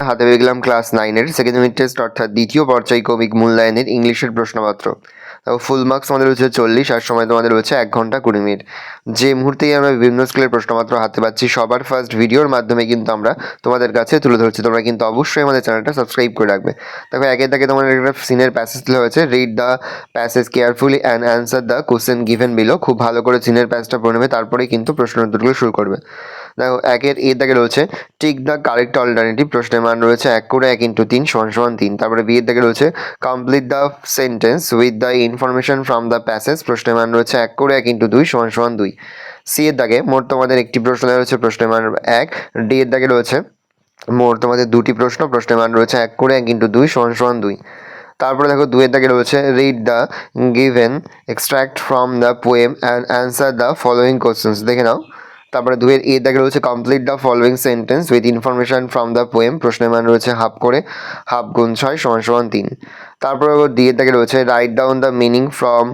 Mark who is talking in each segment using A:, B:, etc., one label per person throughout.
A: হাতে পেয়ে গেলাম ক্লাস 9-এর সেকেন্ড ইউনিট টেস্ট অর্থাৎ দ্বিতীয় পর্যায়ক্রমিক মূল্যায়নের ইংলিশের প্রশ্নপত্র। ফুল মার্কস আমাদের রয়েছে 40 আর সময় তোমাদের রয়েছে 1 ঘন্টা 20 মিনিট। যে মুহূর্তেই আমরা বিভিন্ন স্কুলের প্রশ্নপত্র হাতে পাচ্ছি সবার ফার্স্ট ভিডিওর মাধ্যমে কিন্তু আমরা তোমাদের কাছে তুলে ধরছি। তোমরা কিন্তু অবশ্যই আমাদের চ্যানেলটা সাবস্ক্রাইব করে রাখবে। দেখো একে তাকে তোমাদের একটা সিনের প্যাসেজ দেওয়া হয়েছে, read the passage carefully and answer the question given below. খুব ভালো করে সিনের প্যাসেজটা পড়ে নেবে, তারপরেই কিন্তু প্রশ্ন উত্তরগুলো শুরু করবে। দেখো একের এ দাগে রয়েছে টিক দ্য কারেক্ট অল্টারনেটিভ, প্রশ্নের মান রয়েছে 1 করে 1 × 3 = 3। তারপরে বি এর দাগে রয়েছে complete the sentence with the information from the passage, প্রশ্নের মান রয়েছে 1 করে 1 × 2 = 2। সি এর দাগে মোট তোমাদের একটি প্রশ্ন রয়েছে, প্রশ্নের মান 1। ডি এর দাগে রয়েছে মোট তোমাদের দুটি প্রশ্ন, প্রশ্নের মান রয়েছে 1 করে 1 × 2 = 2। তারপরে দেখো 2 এর দাগে রয়েছে read the given extract from the poem and answer the following questions, দেখে নাও। তারপরে 2 এর এ দাগে রয়েছে complete the following sentence with information from the poem, প্রশ্নের মান রয়েছে হাফ করে হাফ গুণ 6 = 3। তারপরে ডি এর দাগে রয়েছে write down the meaning from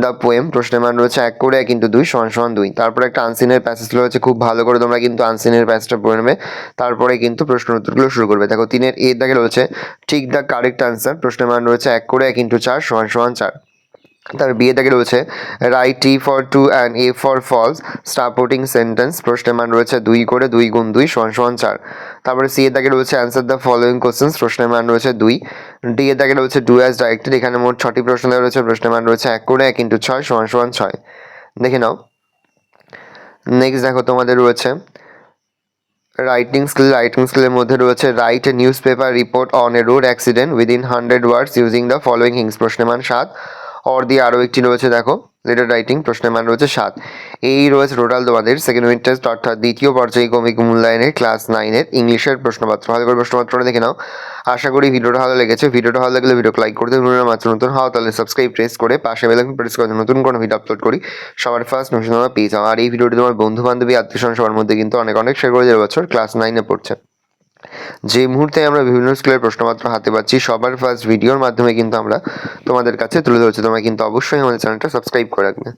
A: the poem, প্রশ্নের মান রয়েছে 1 করে 1 × 2 = 2। তারপরে একটা আনসিনের প্যাসেজ রয়েছে, খুব ভালো করে তোমরা কিন্তু আনসিনের প্যাসেজটা পড়ে নেবে, তারপরে কিন্তু প্রশ্ন উত্তরগুলো শুরু করবে। দেখো 3 এর এ দাগে রয়েছে ঠিক দ্য কারেক্ট আনসার, প্রশ্নের মান রয়েছে 1 করে 1 × 4 = 4। তারপর বি এর দাগে রয়েছে right T for true and A for false supporting sentence, প্রশ্নের মান রয়েছে 2 করে 2 × 2 = 4। তারপরে সি এর দাগে রয়েছে অ্যান্সার দ্য ফলোয়িং কোশ্চেন্স, প্রশ্নের মান রয়েছে 2। ডি এর দাগে রয়েছে ডু অ্যাজ ডাইরেক্টেড, এখানে মোট 6টি প্রশ্ন দেওয়া রয়েছে, প্রশ্নের মান রয়েছে 1 করে 1 × 6 = 6। দেখে নাও। নেক্সট দেখো তোমাদের রয়েছে রাইটিং স্কিলের মধ্যে রয়েছে write a newspaper report on a road accident within 100 words using the following hints, প্রশ্নের মান 7। অর দিয়ে আরও একটি রয়েছে দেখো লেটার রাইটিং, প্রশ্নের মান রয়েছে 7। এই রয়েছে টোটাল তোমাদের সেকেন্ড ইউনিট টেস্ট অর্থাৎ দ্বিতীয় পর্যায়ক্রমিক মূল্যায়নের ক্লাস 9-এর ইংলিশের প্রশ্নপত্র। ভালো করে প্রশ্নপত্রটা দেখে নাও। আশা করি ভিডিওটা ভালো লেগেছে। ভিডিওটা ভালো লাগলে ভিডিওকে লাইক করতে ভুলবে না। মাত্র নতুন হওয়া তাহলে সাবস্ক্রাইব প্রেস করে পাশে বেল আইকন প্রেস করে নতুন কোনো ভিডিও আপলোড করি সবার ফার্স্ট নোটিফিকেশন তোমরা পেয়ে যাও। আর এই ভিডিওটি তোমার বন্ধু বান্ধবী আত্মীয়স্বজন সবার মধ্যে কিন্তু অনেক অনেক শেয়ার করে দেওয়ার বছর ক্লাস 9-এ পড়ছে। যে মুহূর্তে আমরা বিভিন্ন স্কুলের প্রশ্নপত্র হাতে পাচ্ছি সবার ফার্স্ট ভিডিওর মাধ্যমে কিন্তু আমরা তোমাদের কাছে তুলে ধরছি। তোমরা কিন্তু অবশ্যই আমাদের চ্যানেলটা সাবস্ক্রাইব করে রাখবে।